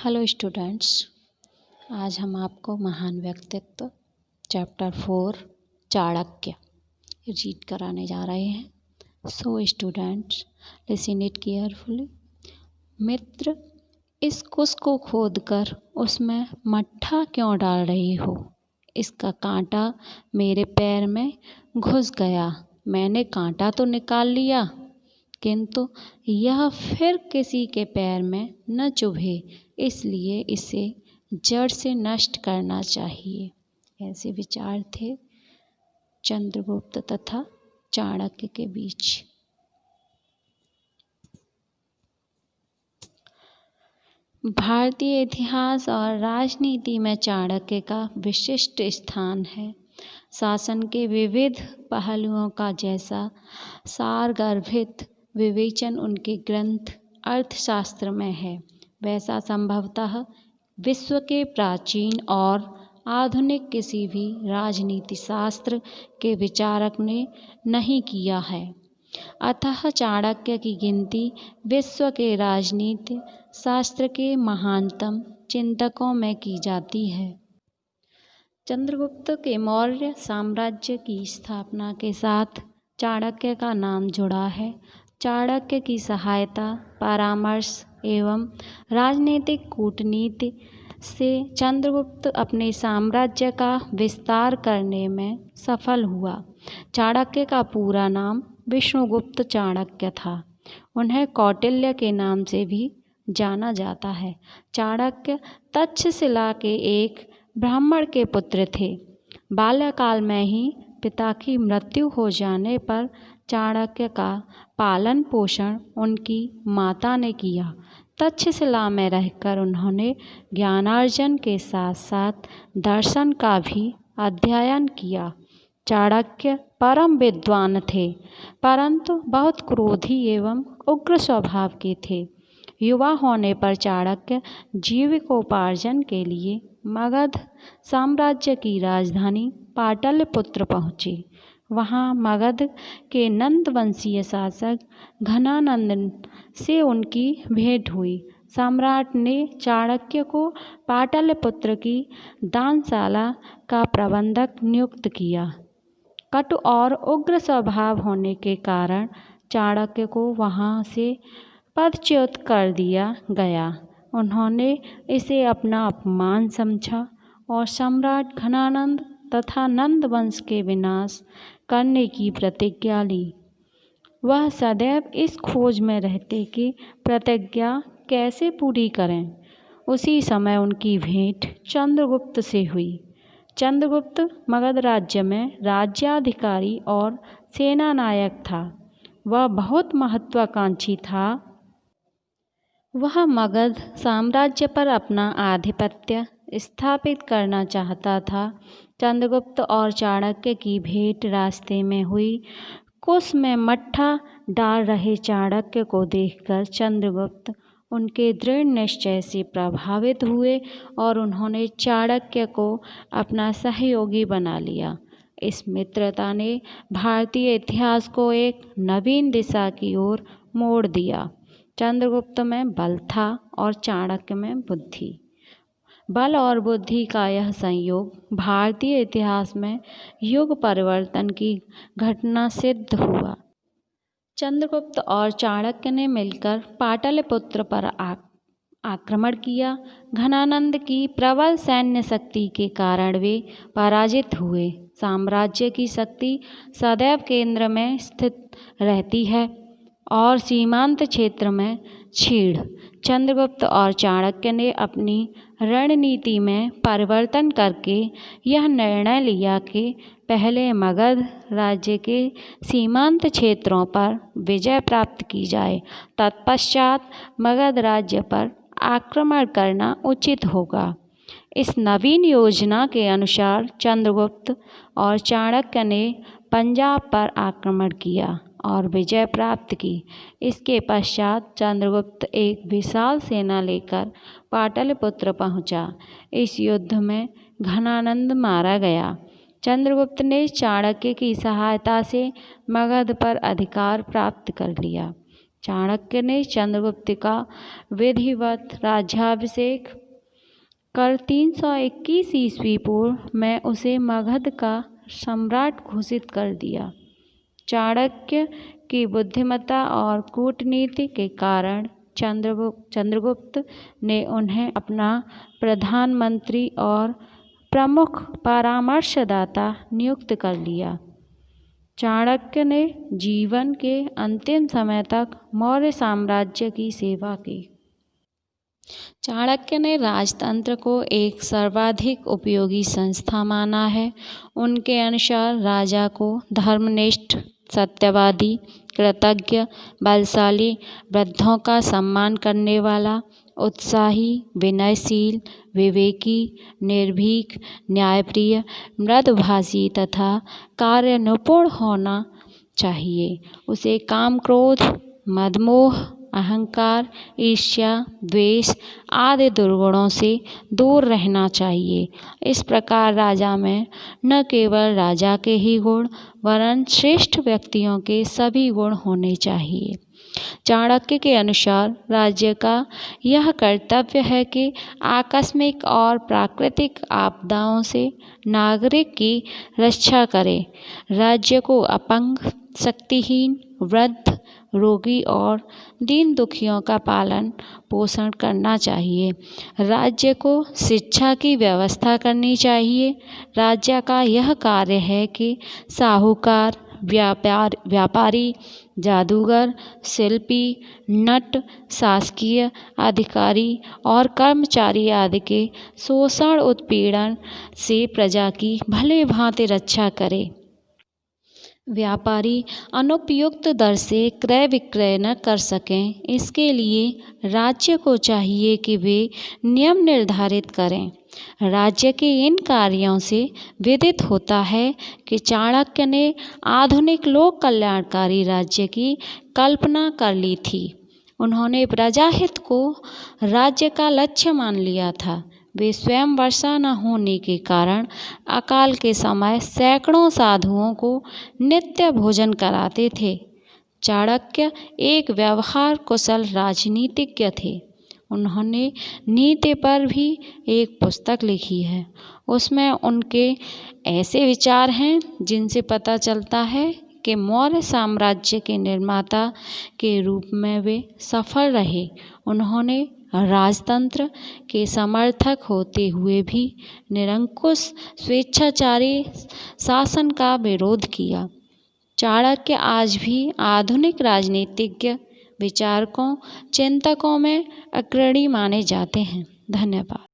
Hello students, आज हम आपको महान व्यक्तित्व चैप्टर 4 चाणक्य रीड कराने जा रहे हैं। So students, listen it carefully. मित्र, इस कुश को खोदकर उसमें मट्ठा क्यों डाल रही हो? इसका कांटा मेरे पैर में घुस गया। मैंने कांटा तो निकाल लिया, किंतु यह फिर किसी के पैर में न चुभे, इसलिए इसे जड़ से नष्ट करना चाहिए। ऐसे विचार थे चंद्रगुप्त तथा चाणक्य के बीच। भारतीय इतिहास और राजनीति में चाणक्य का विशिष्ट स्थान है। शासन के विविध पहलुओं का जैसा सारगर्भित विवेचन उनके ग्रंथ अर्थशास्त्र में है, वैसा संभवतः विश्व के प्राचीन और आधुनिक किसी भी राजनीति शास्त्र के विचारक ने नहीं किया है। अतः चाणक्य की गिनती विश्व के राजनीति शास्त्र के महानतम चिंतकों में की जाती है। चंद्रगुप्त के मौर्य साम्राज्य की स्थापना के साथ चाणक्य का नाम जुड़ा है। चाणक्य की सहायता, परामर्श एवं राजनीतिक कूटनीति से चंद्रगुप्त अपने साम्राज्य का विस्तार करने में सफल हुआ। चाणक्य का पूरा नाम विष्णुगुप्त चाणक्य था। उन्हें कौटिल्य के नाम से भी जाना जाता है। चाणक्य तक्षशिला के एक ब्राह्मण के पुत्र थे। बाल्यकाल में ही पिता की मृत्यु हो जाने पर चाणक्य का पालन पोषण उनकी माता ने किया। तक्षशिला में रहकर उन्होंने ज्ञानार्जन के साथ साथ दर्शन का भी अध्ययन किया। चाणक्य परम विद्वान थे, परंतु बहुत क्रोधी एवं उग्र स्वभाव के थे। युवा होने पर चाणक्य जीविकोपार्जन के लिए मगध साम्राज्य की राजधानी पाटलिपुत्र पहुँचे। वहाँ मगध के नंदवंशीय शासक घनानंद से उनकी भेंट हुई। सम्राट ने चाणक्य को पाटलिपुत्र की दानशाला का प्रबंधक नियुक्त किया। कटु और उग्र स्वभाव होने के कारण चाणक्य को वहाँ से पदच्युत कर दिया गया। उन्होंने इसे अपना अपमान समझा और सम्राट घनानंद तथा नंद वंश के विनाश करने की प्रतिज्ञा ली। वह सदैव इस खोज में रहते कि प्रतिज्ञा कैसे पूरी करें। उसी समय उनकी भेंट चंद्रगुप्त से हुई। चंद्रगुप्त मगध राज्य में राज्याधिकारी और सेनानायक था। वह बहुत महत्वाकांक्षी था। वह मगध साम्राज्य पर अपना आधिपत्य स्थापित करना चाहता था। चंद्रगुप्त और चाणक्य की भेंट रास्ते में हुई। कुश में मट्ठा डाल रहे चाणक्य को देखकर चंद्रगुप्त उनके दृढ़ निश्चय से प्रभावित हुए और उन्होंने चाणक्य को अपना सहयोगी बना लिया। इस मित्रता ने भारतीय इतिहास को एक नवीन दिशा की ओर मोड़ दिया। चंद्रगुप्त में बल था और चाणक्य में बुद्धि। बल और बुद्धि का यह संयोग भारतीय इतिहास में युग परिवर्तन की घटना सिद्ध हुआ। चंद्रगुप्त और चाणक्य ने मिलकर पाटलिपुत्र पर आक्रमण किया। घनानंद की प्रबल सैन्य शक्ति के कारण वे पराजित हुए। साम्राज्य की शक्ति सदैव केंद्र में स्थित रहती है और सीमांत क्षेत्र में क्षीण। चंद्रगुप्त और चाणक्य ने अपनी रणनीति में परिवर्तन करके यह निर्णय लिया कि पहले मगध राज्य के सीमांत क्षेत्रों पर विजय प्राप्त की जाए, तत्पश्चात मगध राज्य पर आक्रमण करना उचित होगा। इस नवीन योजना के अनुसार चंद्रगुप्त और चाणक्य ने पंजाब पर आक्रमण किया और विजय प्राप्त की। इसके पश्चात चंद्रगुप्त एक विशाल सेना लेकर पाटलिपुत्र पहुंचा। इस युद्ध में घनानंद मारा गया। चंद्रगुप्त ने चाणक्य की सहायता से मगध पर अधिकार प्राप्त कर लिया। चाणक्य ने चंद्रगुप्त का विधिवत राज्याभिषेक कर 321 ईस्वी पूर्व में उसे मगध का सम्राट घोषित कर दिया। चाणक्य की बुद्धिमत्ता और कूटनीति के कारण चंद्रगुप्त ने उन्हें अपना प्रधानमंत्री और प्रमुख परामर्शदाता नियुक्त कर लिया। चाणक्य ने जीवन के अंतिम समय तक मौर्य साम्राज्य की सेवा की। चाणक्य ने राजतंत्र को एक सर्वाधिक उपयोगी संस्था माना है। उनके अनुसार राजा को धर्मनिष्ठ, सत्यवादी, कृतज्ञ, बलशाली, वृद्धों का सम्मान करने वाला, उत्साही, विनयशील, विवेकी, निर्भीक, न्यायप्रिय, मृदुभाषी तथा कार्यनिपुण होना चाहिए। उसे काम, क्रोध, मदमोह, अहंकार, ईर्ष्या, द्वेष आदि दुर्गुणों से दूर रहना चाहिए। इस प्रकार राजा में न केवल राजा के ही गुण वरन श्रेष्ठ व्यक्तियों के सभी गुण होने चाहिए। चाणक्य के अनुसार राज्य का यह कर्तव्य है कि आकस्मिक और प्राकृतिक आपदाओं से नागरिक की रक्षा करे। राज्य को अपंग, शक्तिहीन, वृद्ध, रोगी और दीन दुखियों का पालन पोषण करना चाहिए। राज्य को शिक्षा की व्यवस्था करनी चाहिए। राज्य का यह कार्य है कि साहूकार, व्यापारी, जादूगर, शिल्पी, नट, शासकीय अधिकारी और कर्मचारी आदि के शोषण उत्पीड़न से प्रजा की भली भांति रक्षा करे। व्यापारी अनुपयुक्त दर से क्रय विक्रय न कर सकें, इसके लिए राज्य को चाहिए कि वे नियम निर्धारित करें। राज्य के इन कार्यों से विदित होता है कि चाणक्य ने आधुनिक लोक कल्याणकारी राज्य की कल्पना कर ली थी। उन्होंने प्रजाहित को राज्य का लक्ष्य मान लिया था। वे स्वयं वर्षा न होने के कारण अकाल के समय सैकड़ों साधुओं को नित्य भोजन कराते थे। चाणक्य एक व्यवहार कुशल राजनीतिज्ञ थे। उन्होंने नीति पर भी एक पुस्तक लिखी है। उसमें उनके ऐसे विचार हैं जिनसे पता चलता है कि मौर्य साम्राज्य के निर्माता के रूप में वे सफल रहे। उन्होंने राजतंत्र के समर्थक होते हुए भी निरंकुश स्वेच्छाचारी शासन का विरोध किया। चाणक्य आज भी आधुनिक राजनीतिज्ञ, विचारकों, चिंतकों में अग्रणी माने जाते हैं। धन्यवाद।